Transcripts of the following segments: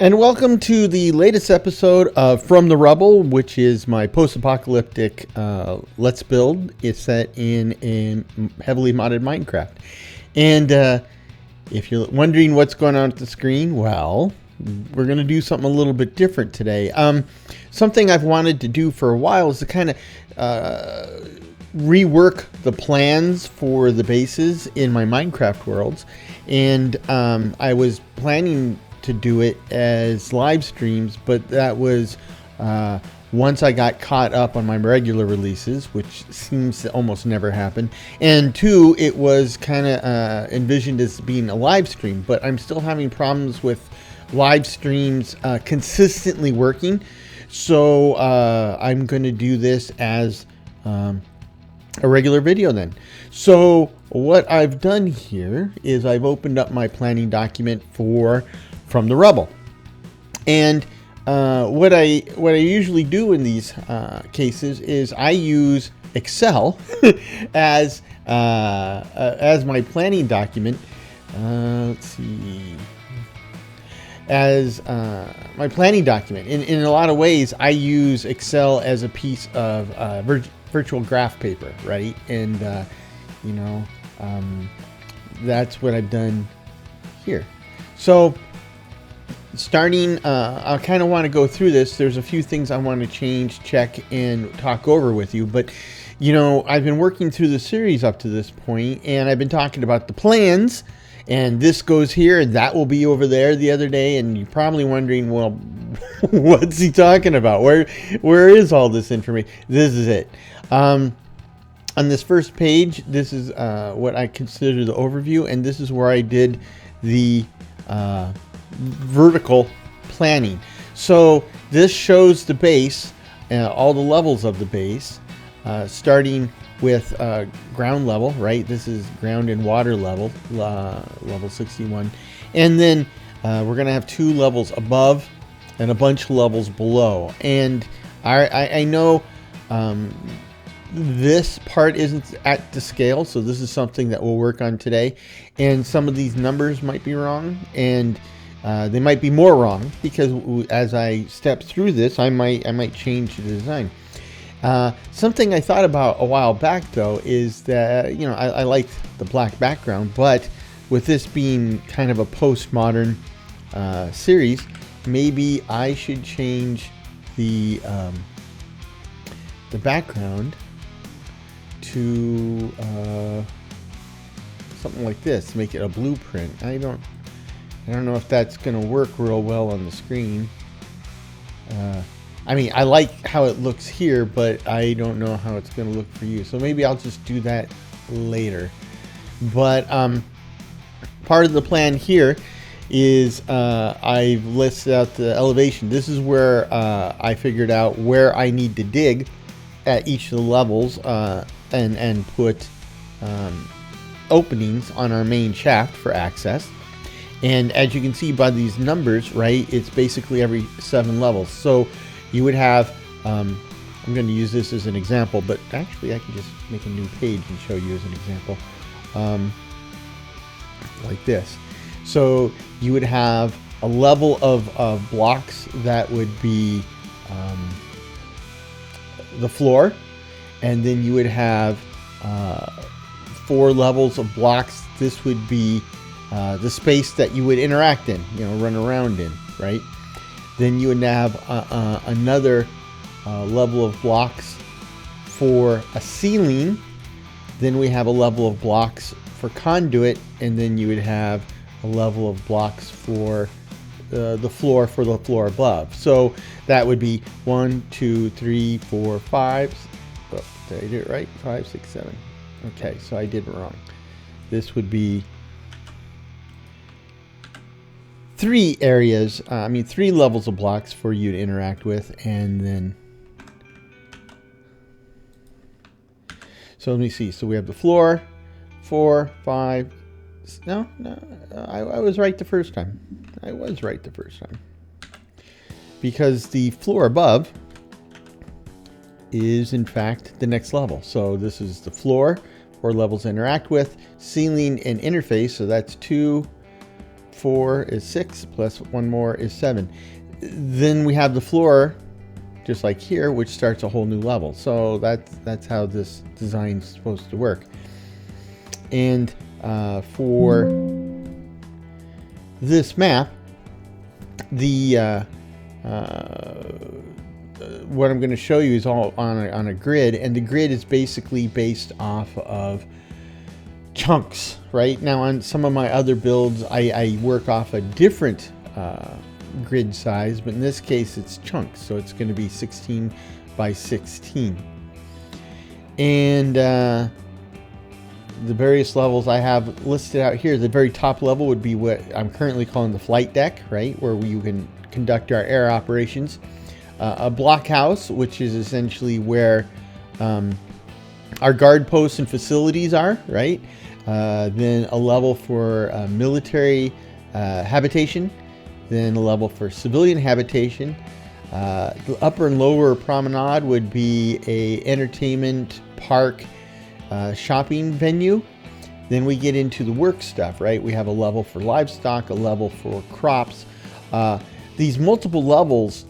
And welcome to the latest episode of From the Rubble, which is my post-apocalyptic Let's Build. It's set in a heavily modded Minecraft. And if you're wondering what's going on at the screen, well, we're going to do something a little bit different today. Something I've wanted to do for a while is to kind of rework the plans for the bases in my Minecraft worlds. And I was planning to do it as live streams, but that was once I got caught up on my regular releases, which seems to almost never happen, and two, it was kind of envisioned as being a live stream, but I'm still having problems with live streams consistently working, so I'm going to do this as a regular video then. So what I've done here is I've opened up my planning document for From the Rubble, and what I usually do in these cases is I use Excel as my planning document. Let's see, as my planning document. In a lot of ways, I use Excel as a piece of virtual graph paper, right? And that's what I've done here. So starting, I kind of want to go through this. There's a few things I want to change, check, and talk over with you. But, I've been working through the series up to this point, and I've been talking about the plans, and this goes here, and that will be over there the other day, and you're probably wondering, well, what's he talking about? Where is all this information? This is it. On this first page, this is what I consider the overview, and this is where I did the vertical planning. So this shows the base, all the levels of the base, starting with ground level, right? This is ground and water level, level 61. And then we're going to have two levels above and a bunch of levels below. And I know this part isn't at the scale, so this is something that we'll work on today. And some of these numbers might be wrong, and they might be more wrong, because as I step through this, I might change the design. Something I thought about a while back, though, is that I liked the black background, but with this being kind of a postmodern series, maybe I should change the background to something like this, make it a blueprint. I don't know if that's going to work real well on the screen. I mean, I like how it looks here, but I don't know how it's going to look for you. So maybe I'll just do that later. But part of the plan here is I've listed out the elevation. This is where I figured out where I need to dig at each of the levels and put openings on our main shaft for access. And as you can see by these numbers, right, it's basically every 7 levels. So you would have, I'm going to use this as an example, but actually I can just make a new page and show you as an example, like this. So you would have a level of blocks that would be the floor, and then you would have 4 levels of blocks. This would be the space that you would interact in, run around in, right? Then you would have another level of blocks for a ceiling. Then we have a level of blocks for conduit, and then you would have a level of blocks for the floor above. So that would be 1, 2, 3, 4, 5. Oh, did I do it right? 5, 6, 7. Okay, so I did it wrong. This would be 3 areas, 3 levels of blocks for you to interact with, and then, so let me see. So we have the floor, 4, 5, no, I was right the first time. Because the floor above is in fact the next level. So this is the floor, 4 levels to interact with, ceiling and interface, so that's 2, 4 is 6, plus 1 more is 7. Then we have the floor, just like here, which starts a whole new level. So that's how this design is supposed to work. And for this map, the what I'm going to show you is all on a grid, and the grid is basically based off of chunks. Right now, on some of my other builds, I work off a different grid size, but in this case it's chunks, so it's going to be 16 by 16. And the various levels I have listed out here, the very top level would be what I'm currently calling the flight deck, right, where you can conduct our air operations. A blockhouse, which is essentially where our guard posts and facilities are, right? Then a level for military habitation, then a level for civilian habitation. The upper and lower promenade would be a entertainment park, shopping venue. Then we get into the work stuff, right? We have a level for livestock, a level for crops. These multiple levels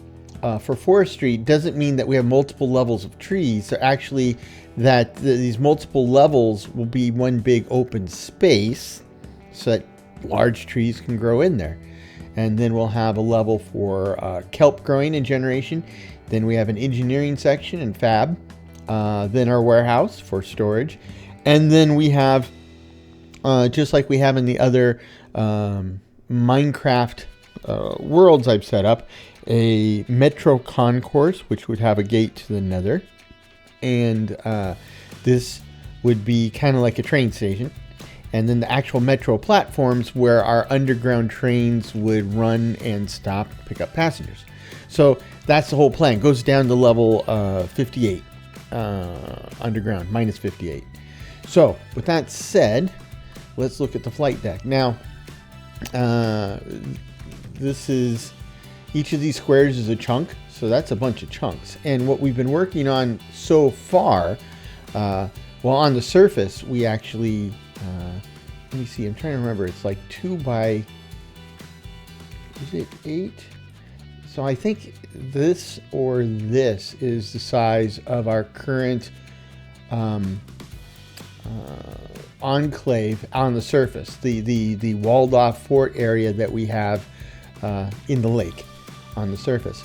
for forestry doesn't mean that we have multiple levels of trees. They're actually that these multiple levels will be one big open space so that large trees can grow in there. And then we'll have a level for kelp growing and generation. Then we have an engineering section and fab. Then our warehouse for storage. And then we have, just like we have in the other Minecraft worlds I've set up, a metro concourse, which would have a gate to the nether. And this would be kind of like a train station. And then the actual metro platforms where our underground trains would run and stop, pick up passengers. So that's the whole plan. It goes down to level 58 underground, minus 58. So with that said, let's look at the flight deck. Now, this is, each of these squares is a chunk. So that's a bunch of chunks. And what we've been working on so far, well, on the surface, we actually, let me see, I'm trying to remember. It's like 2 by, is it 8? So I think this or this is the size of our current enclave on the surface, the walled off fort area that we have in the lake on the surface.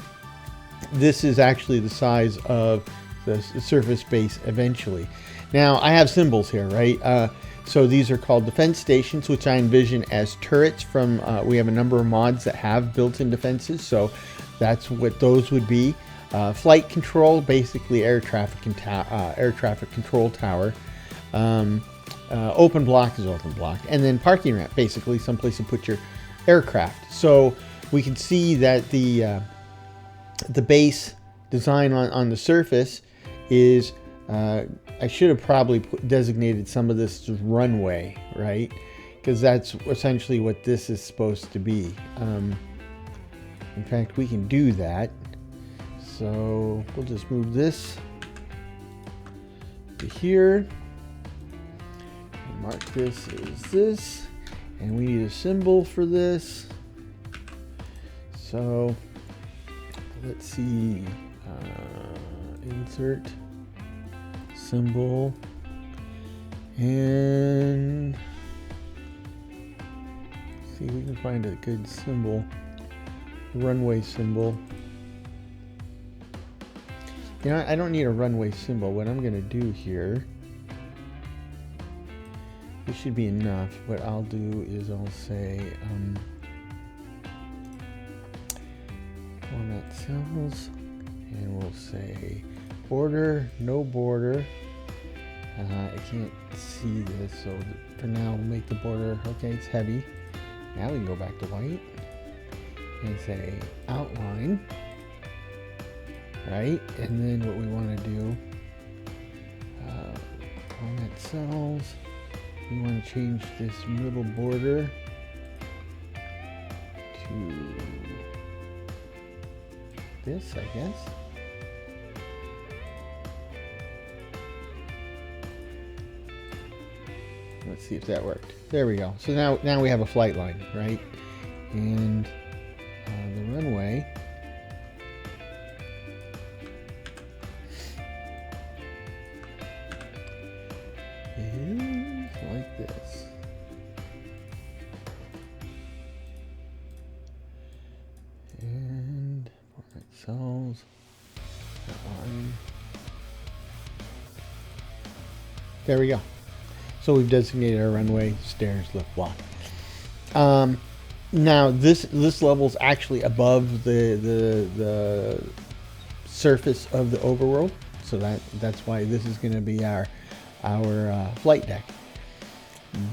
This is actually the size of the surface base eventually. Now I have symbols here, right? So these are called defense stations, which I envision as turrets from, we have a number of mods that have built-in defenses, so that's what those would be. Flight control, basically air traffic control tower. Open block is open block. And then parking ramp, basically someplace to put your aircraft. So we can see that the base design on the surface is, I should have probably designated some of this as runway, right? Because that's essentially what this is supposed to be. In fact, we can do that. So we'll just move this to here. And mark this as this. And we need a symbol for this. So let's see. Insert symbol, and see if we can find a good symbol. Runway symbol. You know, I don't need a runway symbol. What I'm going to do here, this should be enough. What I'll do is I'll say format cells, and we'll say border, no border. I can't see this, so for now we'll make the border, okay, it's heavy. Now we can go back to white and say outline, right? And then what we want to do, format cells, we want to change this middle border to this, I guess. Let's see if that worked. There we go. So now we have a flight line, right? And the runway is like this. And format cells. There we go. So we've designated our runway, stairs, lift, block. Now this level's actually above the surface of the overworld, so that's why this is going to be our flight deck.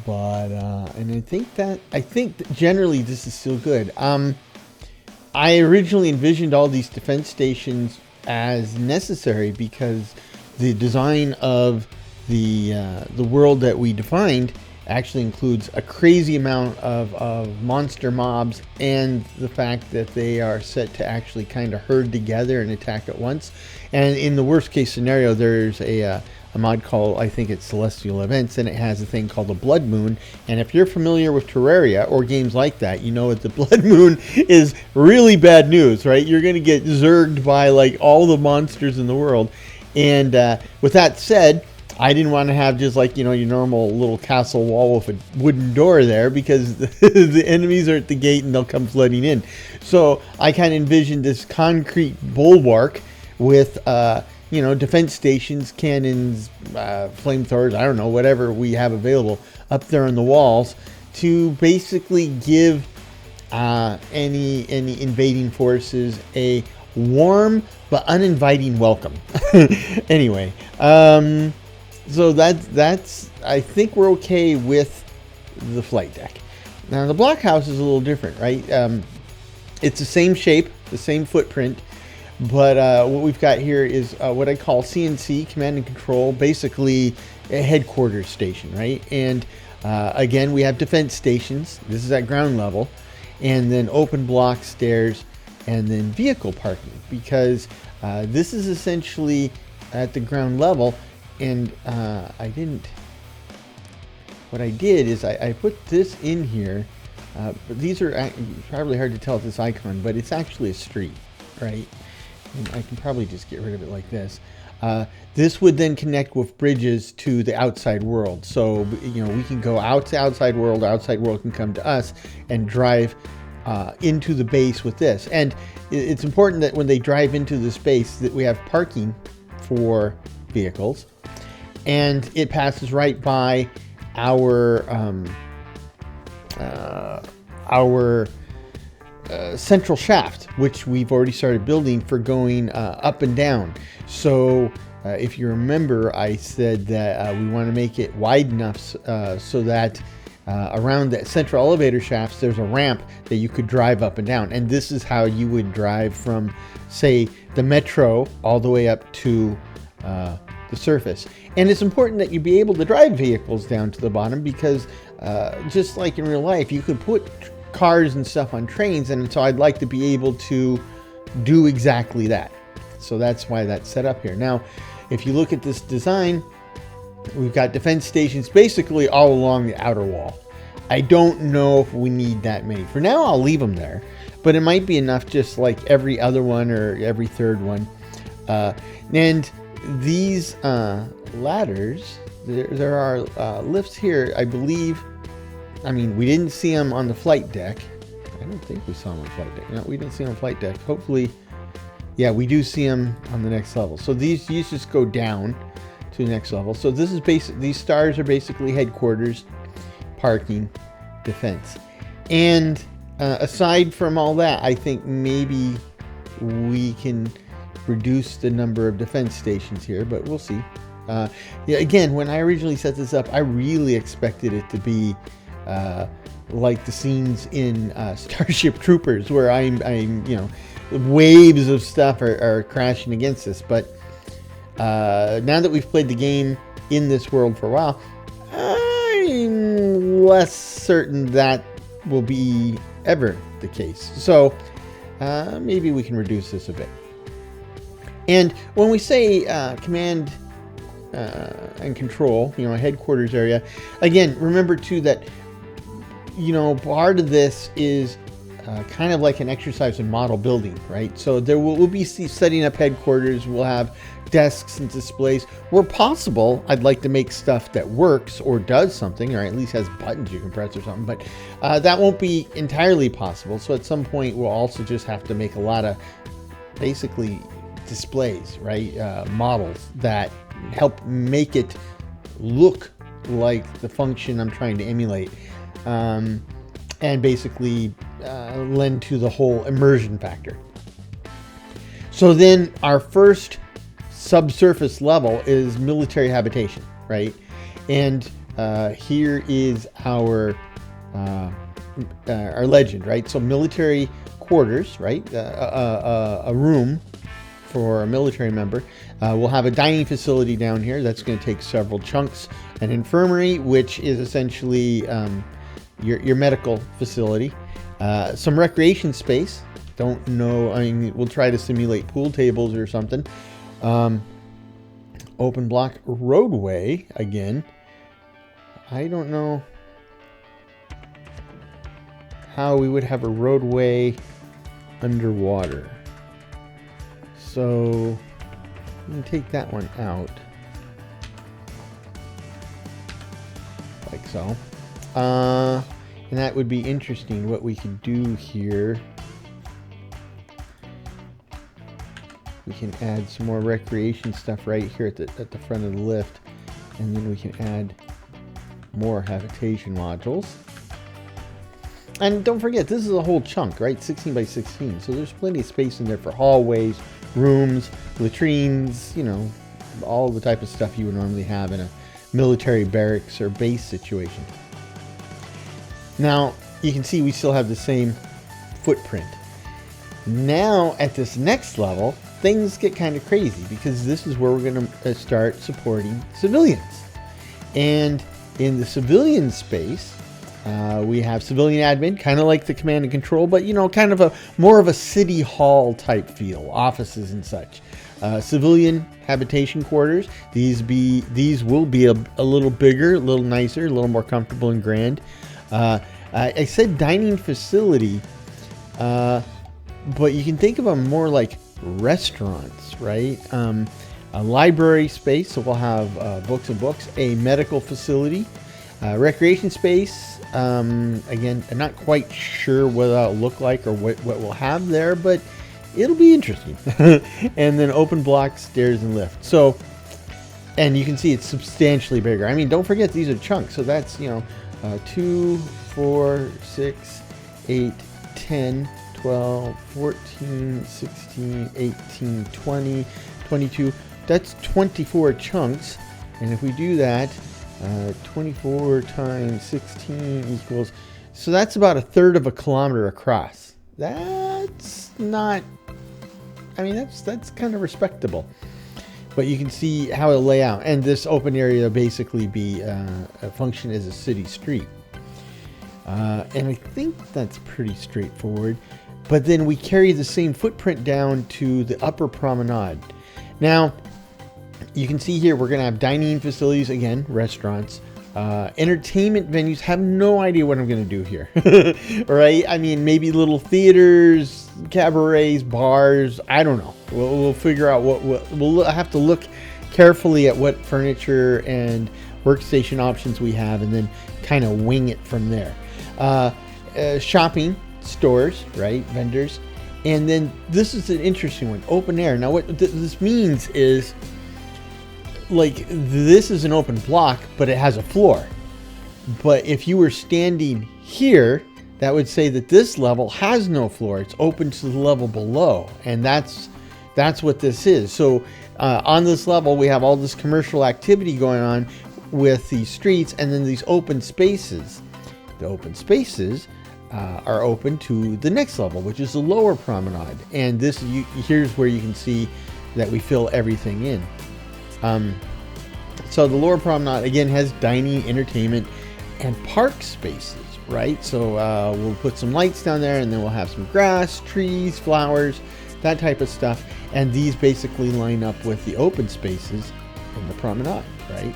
But and I think that generally this is still good. I originally envisioned all these defense stations as necessary because the design of the world that we defined actually includes a crazy amount of monster mobs, and the fact that they are set to actually kind of herd together and attack at once. And in the worst case scenario, there's a mod called, I think it's Celestial Events, and it has a thing called a Blood Moon. And if you're familiar with Terraria or games like that, you know that the Blood Moon is really bad news, right? You're going to get zerged by like all the monsters in the world. And with that said, I didn't want to have just like, you know, your normal little castle wall with a wooden door there, because the enemies are at the gate and they'll come flooding in. So I kind of envisioned this concrete bulwark with, you know, defense stations, cannons, flamethrowers, I don't know, whatever we have available up there on the walls to basically give any invading forces a warm but uninviting welcome. Anyway, so that's I think we're okay with the flight deck. Now the blockhouse is a little different, right? It's the same shape, the same footprint, but what we've got here is what I call CNC, command and control, basically a headquarters station, right? And again, we have defense stations. This is at ground level, and then open block stairs, and then vehicle parking, because this is essentially at the ground level. And what I did is I put this in here, but these are probably hard to tell with this icon, but it's actually a street, right? And I can probably just get rid of it like this. This would then connect with bridges to the outside world. So, you know, we can go out to outside world can come to us and drive into the base with this. And it's important that when they drive into the space that we have parking for vehicles, and it passes right by our central shaft, which we've already started building for going up and down. So if you remember, I said that we want to make it wide enough so that around the central elevator shafts there's a ramp that you could drive up and down, and this is how you would drive from, say, the metro all the way up to the surface. And it's important that you be able to drive vehicles down to the bottom, because just like in real life, you could put cars and stuff on trains, and so I'd like to be able to do exactly that. So that's why that's set up here. Now, if you look at this design, we've got defense stations basically all along the outer wall. I don't know if we need that many. For now, I'll leave them there, but it might be enough just like every other one or every third one. And these ladders, there are lifts here, I believe. I mean, we didn't see them on the flight deck. I don't think we saw them on the flight deck. No, we didn't see them on the flight deck. Hopefully, yeah, we do see them on the next level. So these just go down to the next level. So this is these stars are basically headquarters, parking, defense. And aside from all that, I think maybe we can reduce the number of defense stations here, but we'll see. Yeah, again, when I originally set this up, I really expected it to be like the scenes in Starship Troopers, where I'm you know, waves of stuff are crashing against us. But now that we've played the game in this world for a while, I'm less certain that will be ever the case. So maybe we can reduce this a bit. And when we say command and control, you know, a headquarters area, again, remember too that, you know, part of this is kind of like an exercise in model building, right? So there we'll be setting up headquarters. We'll have desks and displays. Where possible, I'd like to make stuff that works or does something, or at least has buttons you can press or something, but that won't be entirely possible. So at some point, we'll also just have to make a lot of basically displays, right? Models that help make it look like the function I'm trying to emulate, and basically lend to the whole immersion factor. So then our first subsurface level is military habitation, right? And here is our legend, right? So military quarters, right? A room for a military member. We'll have a dining facility down here. That's going to take several chunks. An infirmary, which is essentially your medical facility. Some recreation space. Don't know. I mean, we'll try to simulate pool tables or something. Open block roadway again. I don't know how we would have a roadway underwater. So I'm going to take that one out. Like so. And that would be interesting what we could do here. We can add some more recreation stuff right here at the front of the lift. And then we can add more habitation modules. And don't forget, this is a whole chunk, right? 16 by 16. So there's plenty of space in there for hallways, rooms, latrines, you know, all the type of stuff you would normally have in a military barracks or base situation. Now, you can see we still have the same footprint. Now, at this next level, things get kind of crazy because this is where we're going to start supporting civilians. And in the civilian space, we have civilian admin, kind of like the command and control, but you know, kind of a more of a city hall type feel, offices and such. Civilian habitation quarters. These will be a little bigger, a little nicer, a little more comfortable and grand. I said dining facility, but you can think of them more like restaurants, right? A library space, so we'll have books and books. A medical facility. Recreation space, again, I'm not quite sure what that'll look like or what we'll have there, but it'll be interesting. And then open block, stairs, and lift. So, and you can see it's substantially bigger. I mean, don't forget these are chunks. So that's, you know, 2, 4, 6, 8, 10, 12, 14, 16, 18, 20, 22. That's 24 chunks. And if we do that, 24 times 16 equals, so that's about 1/3 of a kilometer across. That's not, I mean, that's kind of respectable. But you can see how it'll lay out. And this open area will basically be function as a city street. And I think that's pretty straightforward. But then we carry the same footprint down to the upper promenade. Now, you can see here we're going to have dining facilities, again, restaurants, entertainment venues. Have no idea what I'm going to do here. Right? I mean, maybe little theaters, cabarets, bars. I don't know. We'll figure out we'll have to look carefully at what furniture and workstation options we have and then kind of wing it from there. Shopping stores, right? Vendors. And then this is an interesting one, open air. Now what this means is, like, this is an open block, but it has a floor. But if you were standing here, that would say that this level has no floor. It's open to the level below. And that's what this is. So on this level, we have all this commercial activity going on with these streets and then these open spaces. The open spaces are open to the next level, which is the lower promenade. And this, here's where you can see that we fill everything in. So the lower promenade, again, has dining, entertainment, and park spaces, right? So we'll put some lights down there, and then we'll have some grass, trees, flowers, that type of stuff. And these basically line up with the open spaces in the promenade, right?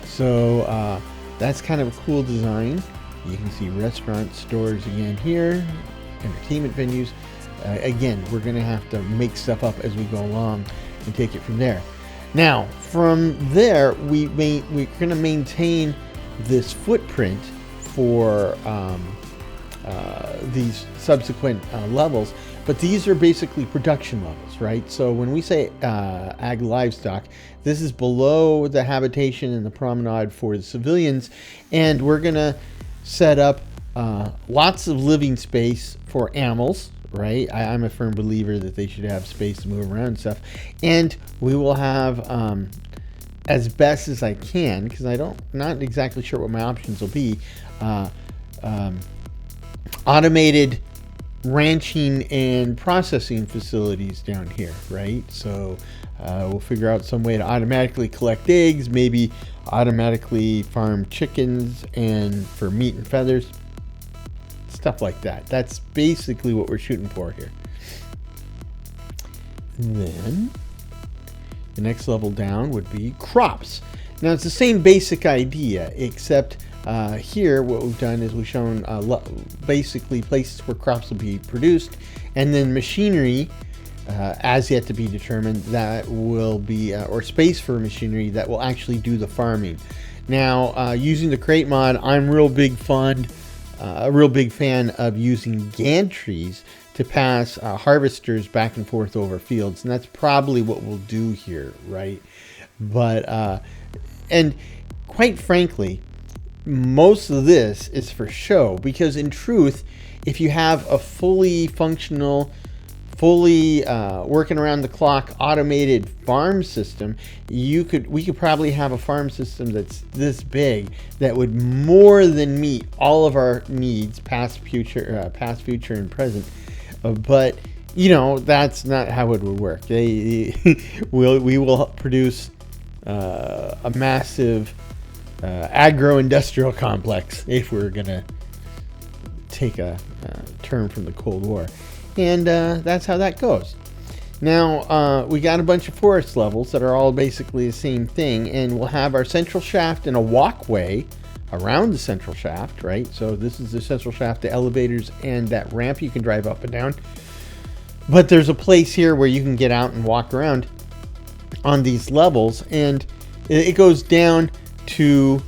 So that's kind of a cool design. You can see restaurant stores again here. entertainment venues. Again, we're going to have to make stuff up as we go along and take it from there. Now, from there, we're going to maintain this footprint for these subsequent levels, but these are basically production levels, right? So when we say ag livestock, this is below the habitation and the promenade for the civilians, and we're going to set up lots of living space for animals, right? I'm a firm believer that they should have space to move around and stuff. And we will have, as best as I can, because not exactly sure what my options will be, automated ranching and processing facilities down here, right? So we'll figure out some way to automatically collect eggs, maybe automatically farm chickens and for meat and feathers. Stuff like that. That's basically what we're shooting for here. And then the next level down would be crops. Now it's the same basic idea, except here what we've done is we've shown basically places where crops will be produced, and then machinery as yet to be determined that will be, or space for machinery that will actually do the farming. Now using the crate mod, I'm a real big fan of using gantries to pass harvesters back and forth over fields, and that's probably what we'll do here, right? But and quite frankly, most of this is for show, because in truth, if you have a fully functional, fully working around the clock automated farm system, we could probably have a farm system that's this big that would more than meet all of our needs, past, future, and present. But you know, that's not how it would work. We will produce a massive agro-industrial complex, if we're gonna take a term from the Cold War. And that's how that goes. Now, we got a bunch of forest levels that are all basically the same thing, and we'll have our central shaft and a walkway around the central shaft, right? So this is the central shaft, the elevators, and that ramp you can drive up and down. But there's a place here where you can get out and walk around on these levels, and it goes down to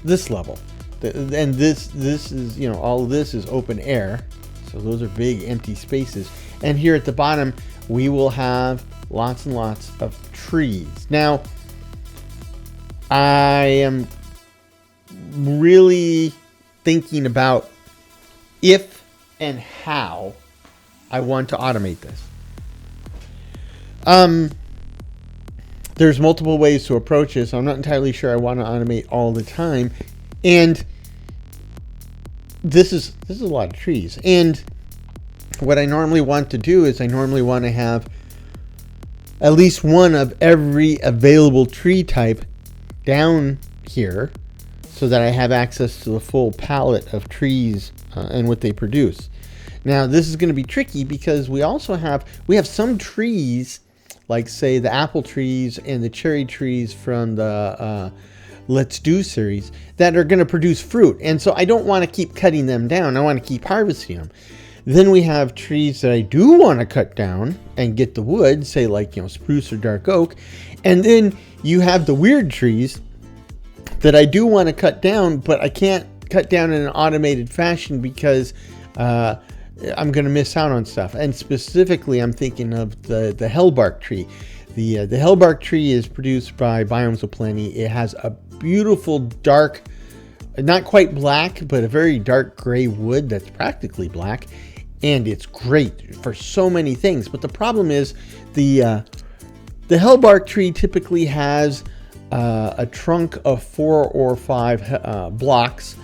this level. And this is, you know, all of this is open air. So those are big empty spaces. And here at the bottom, we will have lots and lots of trees. Now, I am really thinking about if and how I want to automate this. There's multiple ways to approach this. I'm not entirely sure I want to automate all the time. And this is a lot of trees, and what I normally want to do is I normally want to have at least one of every available tree type down here, so that I have access to the full palette of trees and what they produce. Now this is going to be tricky because we have some trees, like say the apple trees and the cherry trees from the Let's Do series, that are going to produce fruit, and so I don't want to keep cutting them down. I want to keep harvesting them. Then we have trees that I do want to cut down and get the wood, say like, you know, spruce or dark oak, and then you have the weird trees that I do want to cut down, but I can't cut down in an automated fashion because I'm going to miss out on stuff. And specifically, I'm thinking of the hellbark tree. The hellbark tree is produced by Biomes of Plenty. It has a beautiful dark, not quite black, but a very dark gray wood that's practically black, and it's great for so many things. But the problem is the hellbark tree typically has a trunk of 4 or 5 blocks,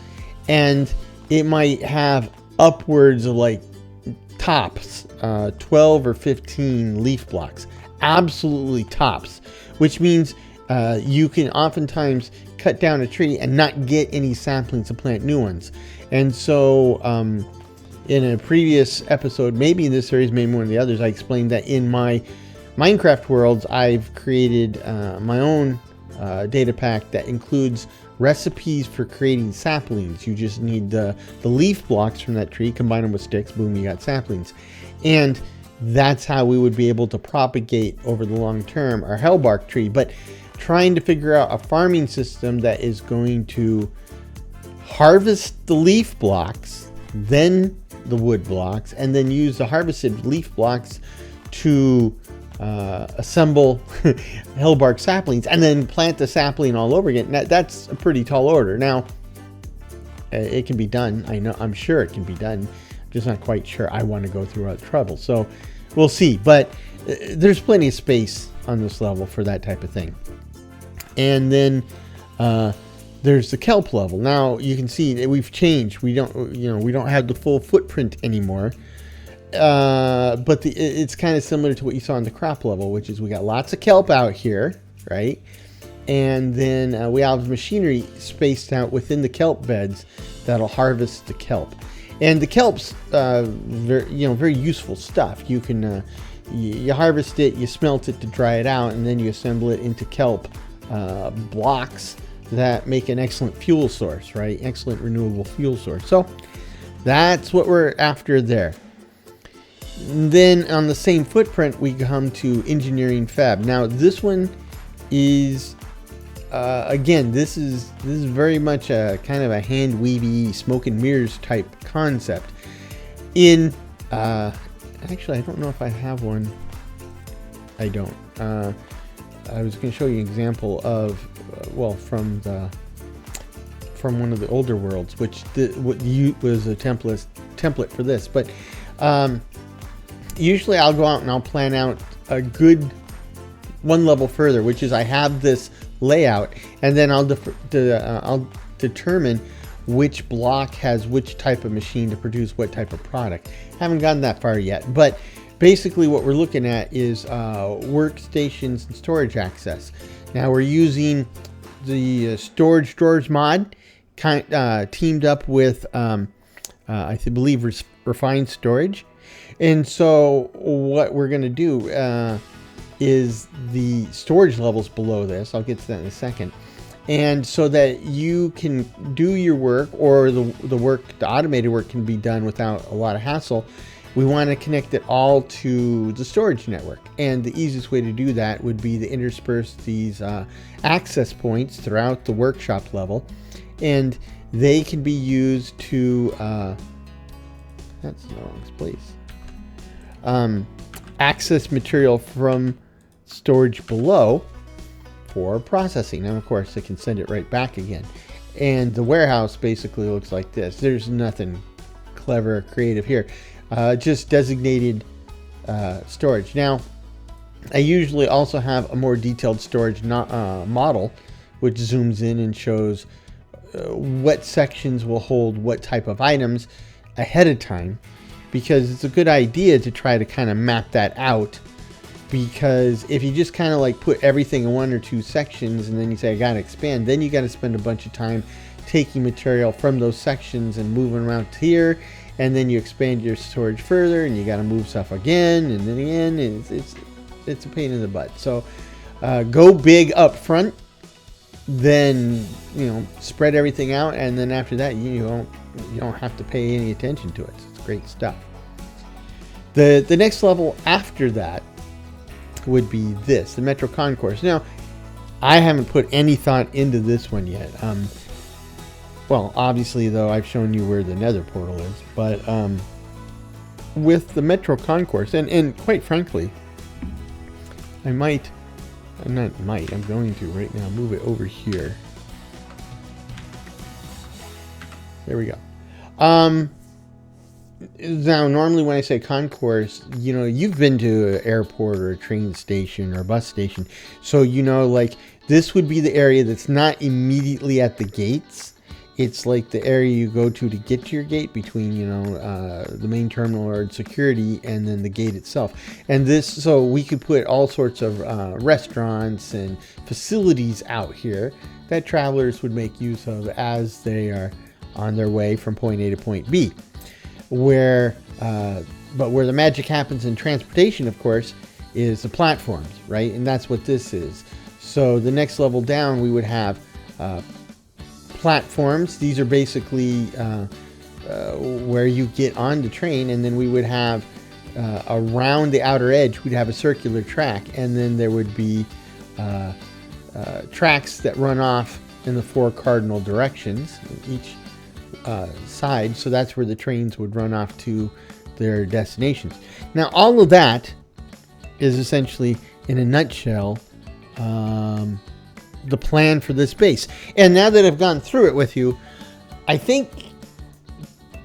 and it might have upwards of like tops 12 or 15 leaf blocks, absolutely tops, which means you can oftentimes cut down a tree and not get any saplings to plant new ones. And so in a previous episode, maybe in this series, maybe one of the others, I explained that in my Minecraft worlds, I've created my own data pack that includes recipes for creating saplings. You just need the leaf blocks from that tree, combine them with sticks, boom, you got saplings. And that's how we would be able to propagate over the long term our hellbark tree. But trying to figure out a farming system that is going to harvest the leaf blocks, then the wood blocks, and then use the harvested leaf blocks to assemble hellbark saplings, and then plant the sapling all over again. That's a pretty tall order. Now, it can be done. I'm sure it can be done. I'm just not quite sure I want to go through all the trouble. So we'll see. But there's plenty of space on this level for that type of thing. And then there's the kelp level. Now you can see that we've changed. We don't have the full footprint anymore. But it's kind of similar to what you saw in the crop level, which is we got lots of kelp out here, right? And then we have machinery spaced out within the kelp beds that'll harvest the kelp. And the kelp's very useful stuff. You can you harvest it, you smelt it to dry it out, and then you assemble it into kelp blocks that make an excellent fuel source, right? Excellent renewable fuel source. So that's what we're after there. Then on the same footprint, we come to engineering fab. Now this one is again, this is very much a kind of a hand weavy smoke and mirrors type concept. In actually, I don't know if I have one. I don't. I was going to show you an example of from one of the older worlds, which was a template for this, but. Usually I'll go out and I'll plan out a good one level further, which is I have this layout, and then I'll determine which block has which type of machine to produce what type of product. Haven't gotten that far yet, but basically what we're looking at is workstations and storage access. Now we're using the storage drawers mod, teamed up with I believe refined storage. And so what we're going to do is the storage levels below this. I'll get to that in a second. And so that you can do your work, or the automated work can be done without a lot of hassle. We want to connect it all to the storage network. And the easiest way to do that would be to intersperse these access points throughout the workshop level. And they can be used to, that's the wrong place. Access material from storage below for processing, and of course they can send it right back again. And the warehouse basically looks like this. There's nothing clever or creative here, just designated storage. Now I usually also have a more detailed storage model, which zooms in and shows what sections will hold what type of items ahead of time, because it's a good idea to try to kind of map that out. Because if you just kind of like put everything in one or two sections and then you say I gotta expand, then you gotta spend a bunch of time taking material from those sections and moving around here, and then you expand your storage further and you gotta move stuff again and then again, and it's a pain in the butt. So go big up front, then spread everything out, and then after that you don't have to pay any attention to it. It's great stuff. The next level after that would be this, the Metro Concourse. Now, I haven't put any thought into this one yet. Well, obviously, though, I've shown you where the Nether portal is, but with the Metro Concourse, and quite frankly, I'm going to right now move it over here. There we go. Now, normally when I say concourse, you've been to an airport or a train station or a bus station. So, like this would be the area that's not immediately at the gates. It's like the area you go to get to your gate between, the main terminal or security and then the gate itself. And so we could put all sorts of restaurants and facilities out here that travelers would make use of as they are on their way from point A to point B. Where the magic happens in transportation, of course, is the platforms, right? And that's what this is. So the next level down, we would have platforms. These are basically where you get on the train, and then we would have around the outer edge, we'd have a circular track, and then there would be tracks that run off in the 4 cardinal directions in each side. So that's where the trains would run off to their destinations. Now, all of that is essentially, in a nutshell, the plan for this base. And now that I've gone through it with you, I think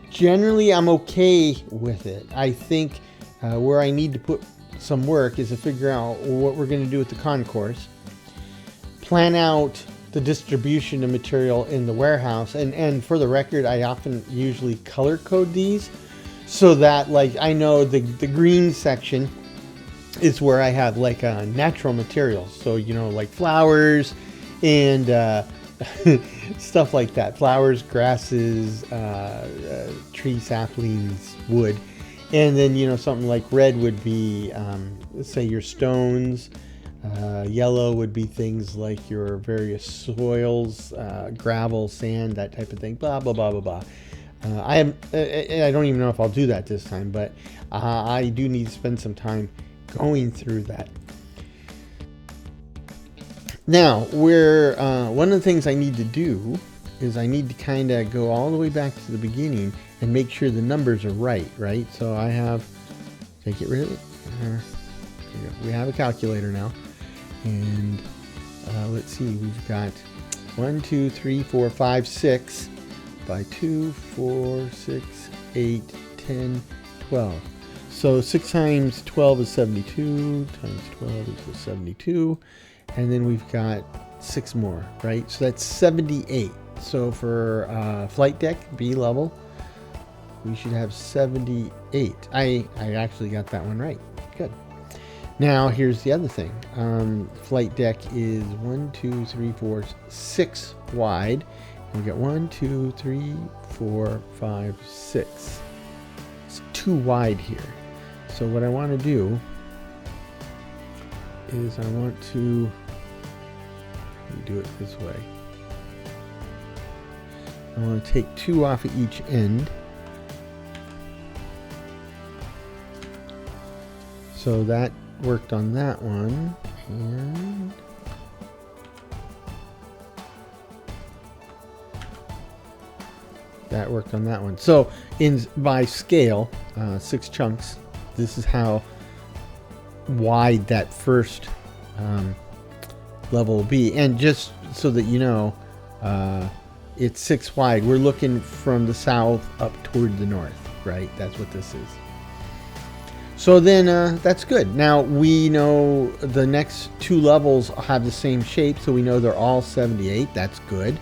generally I'm okay with it. I think where I need to put some work is to figure out what we're going to do with the concourse, plan out the distribution of material in the warehouse, and for the record, I often usually color code these so that, like, I know the green section is where I have like natural materials, so you know, like flowers and stuff like that, flowers, grasses, tree saplings, wood. And then, you know, something like red would be, let's say, your stones. Yellow would be things like your various soils, gravel, sand, that type of thing, blah, blah, blah, blah, blah. I don't even know if I'll do that this time, but I do need to spend some time going through that. Now, one of the things I need to do is I need to kind of go all the way back to the beginning and make sure the numbers are right? So I have, did I get rid of it? We have a calculator now. And let's see, we've got 1, 2, 3, 4, 5, 6 by 2, 4, 6, 8, 10, 12. So 6 times 12 is 72, times 12 equals 72. And then we've got 6 more, right? So that's 78. So for flight deck, B level, we should have 78. I actually got that one right. Good. Now here's the other thing. Flight deck is 1, 2, 3, 4, 6 wide. We got 1, 2, 3, 4, 5, 6. It's too wide here. So what I want to do is I want to do it this way. I want to take 2 off at each end. So that worked on that one, and that worked on that one. So by scale, 6 chunks, this is how wide that first level will be. And just so that you know, it's 6 wide. We're looking from the south up toward the north, right? That's what this is. So then that's good. Now we know the next 2 levels have the same shape, so we know they're all 78. That's good.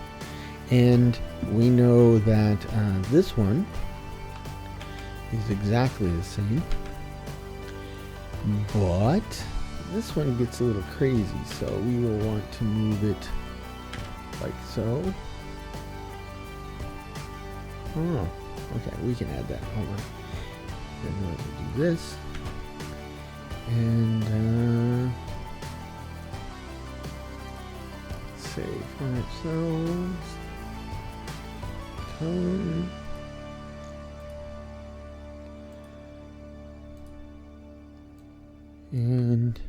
And we know that this one is exactly the same. But this one gets a little crazy, so we will want to move it like so. Oh, okay, we can add that. Hold on. Then we'll do this. And save for ourselves. Tone. And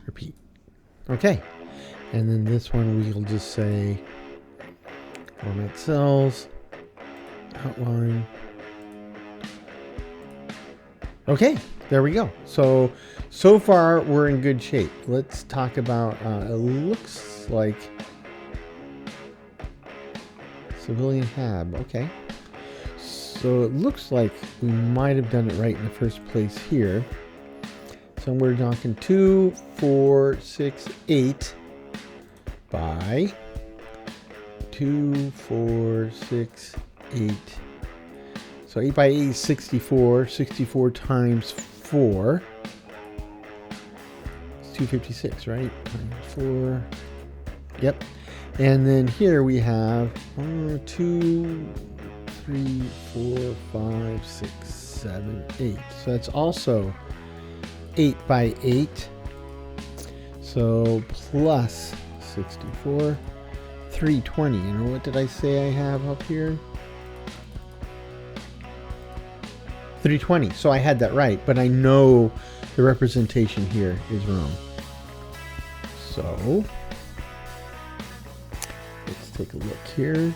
repeat. Okay. And then this one we'll just say format cells, outline. Okay, there we go. So far we're in good shape. Let's talk about, it looks like civilian hab. Okay. So it looks like we might have done it right in the first place here. So we're talking 2, 4, 6, 8 by 2, 4, 6, 8. So 8 by 8 is 64. 64 times 4. It's 256, right? Times 4. Yep. And then here we have 2, 3, 4, 5, 6, 7, 8. So that's also 8 by 8. So plus 64. 320. And what did I say I have up here? 320. So I had that right, but I know the representation here is wrong. So let's take a look here.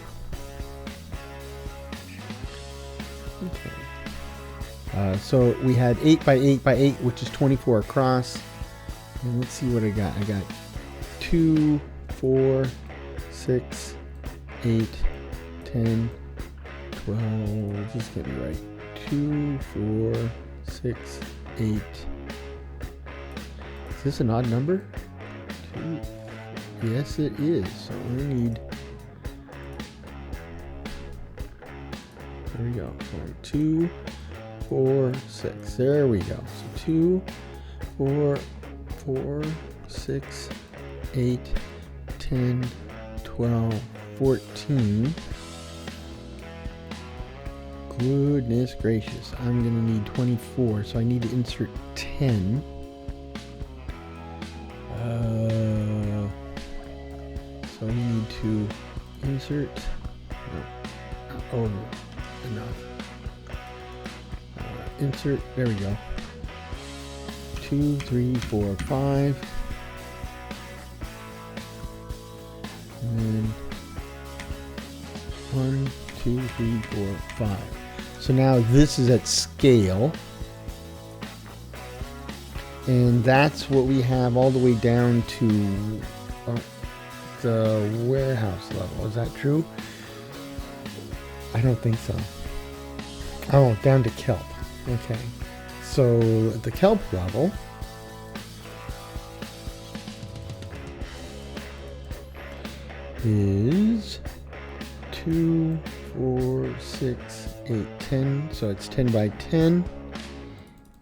Okay. So we had 8 by 8 by 8, which is 24 across. And let's see what I got. I got 2, 4, 6, 8, 10, 12. Just get me right. 2, 4, 6, 8. Is this an odd number? 2. Yes, it is. So we need. There we go. So 2, 4, 6. There we go. So 2, 4, 4, 6, 8, 10, 12, 14. Goodness gracious. I'm going to need 24, so I need to insert 10. So I need to insert. No. Oh, enough. Insert. There we go. 2, 3, 4, 5. And then 1, 2, 3, 4, 5. So now this is at scale. And that's what we have all the way down to the warehouse level. Is that true? I don't think so. Oh, down to Kelp. Okay. So at the Kelp level, is 2, 4, 6, 8, 10. So it's 10 by 10.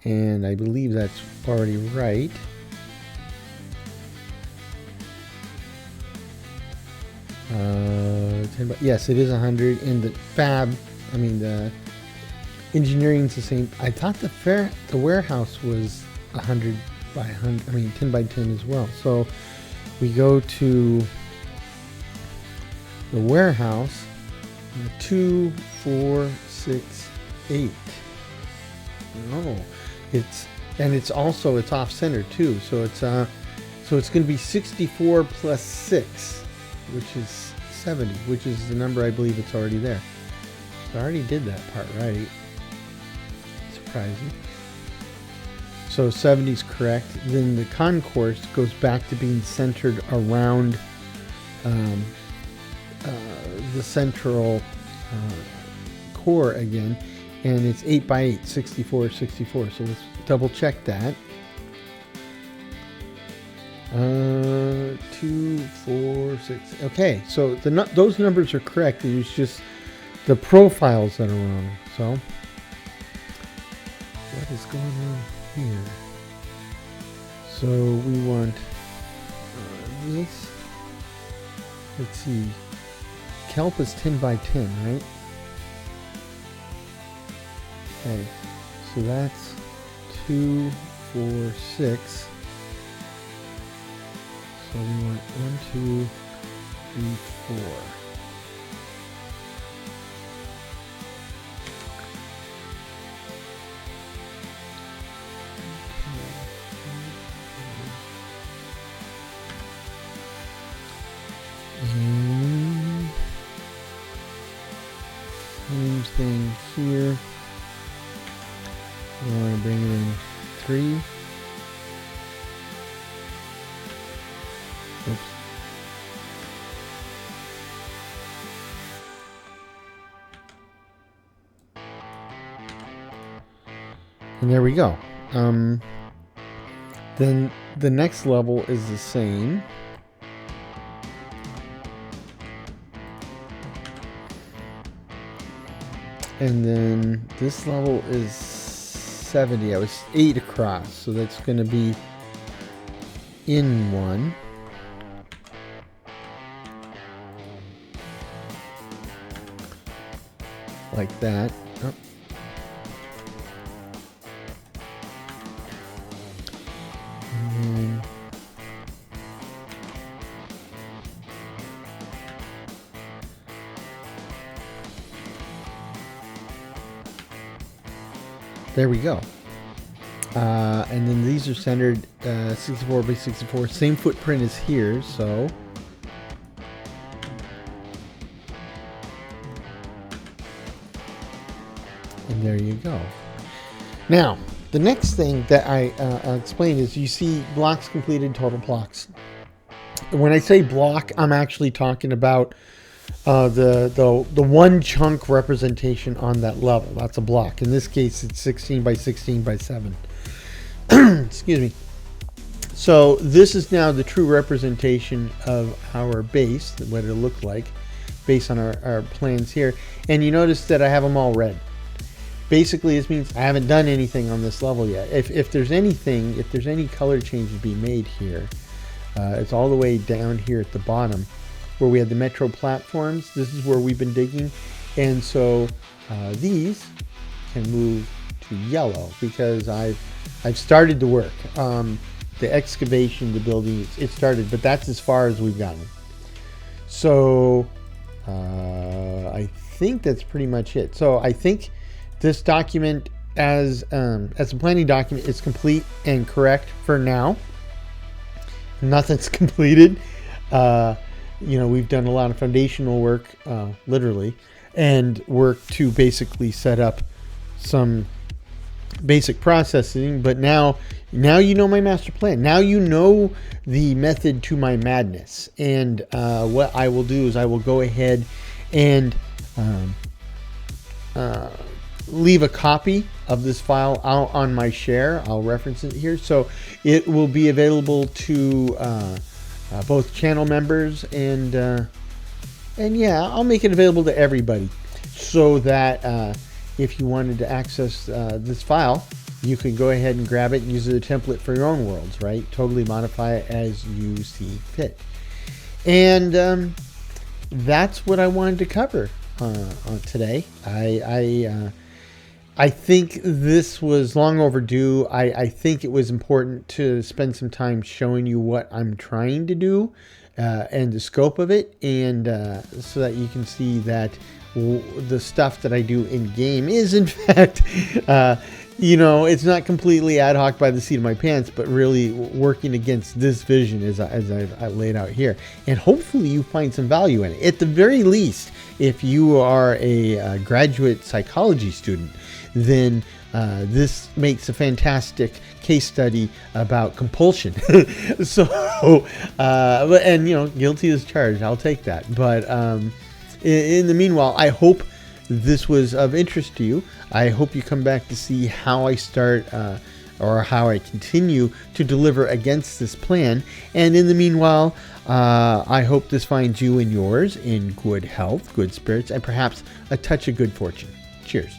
And I believe that's already right. Yes, it is 100. And the the engineering's the same. I thought the warehouse was 100 by 100. 10 by 10 as well. So we go to the warehouse. 2, 4, 6, 8. No, it's off center too. So it's going to be 64 plus 6, which is 70, which is the number I believe it's already there. So I already did that part right. Surprising. So 70 is correct. Then the concourse goes back to being centered around the central core again, and it's 8 by 8, 64, 64. So let's double check that. 2, 4, 6. Okay, so those numbers are correct. It's just the profiles that are wrong. So what is going on here? So we want this. Let's see. Kelp is 10 by 10, right? Okay, so that's 2, 4, 6. So we want 1, 2, 3, 4. And same thing here. We want to bring it in 3. Oops. And there we go. Then the next level is the same. And then this level is 70. I was 8 across, so that's going to be in 1. Like that. Oh. And then There we go. And then these are centered 64 by 64. Same footprint as here, so. And there you go. Now, the next thing that I'll explain is you see blocks completed, total blocks. When I say block, I'm actually talking about the one chunk representation on that level. That's a block. In this case, it's 16 by 16 by 7. Excuse me. So this is now the true representation of our base, what it'll look like based on our plans here. And you notice that I have them all red. Basically, this means I haven't done anything on this level yet. If there's anything, if there's any color change to be made here, it's all the way down here at the bottom where we have the metro platforms. This is where we've been digging. And so these can move to yellow because I've started the work. The excavation, the building, it started, but that's as far as we've gotten. So I think that's pretty much it. So I think this document as a planning document is complete and correct for now. Nothing's completed. You know, we've done a lot of foundational work, literally, and work to basically set up some basic processing. But now you know my master plan. Now you know the method to my madness. And what I will do is I will go ahead and leave a copy of this file out on my share. I'll reference it here. So it will be available to both channel members and yeah, I'll make it available to everybody so that if you wanted to access this file, you can go ahead and grab it and use it as a template for your own worlds, right? Totally modify it as you see fit. And that's what I wanted to cover today. I think this was long overdue. I think it was important to spend some time showing you what I'm trying to do and the scope of it, and so that you can see that the stuff that I do in game is in fact, you know, it's not completely ad hoc by the seat of my pants, but really working against this vision as I've laid out here. And hopefully you find some value in it. At the very least, if you are a graduate psychology student, then this makes a fantastic case study about compulsion. So, and you know, guilty as charged. I'll take that. But in the meanwhile, I hope this was of interest to you. I hope you come back to see how I start or how I continue to deliver against this plan. And in the meanwhile, I hope this finds you and yours in good health, good spirits, and perhaps a touch of good fortune. Cheers.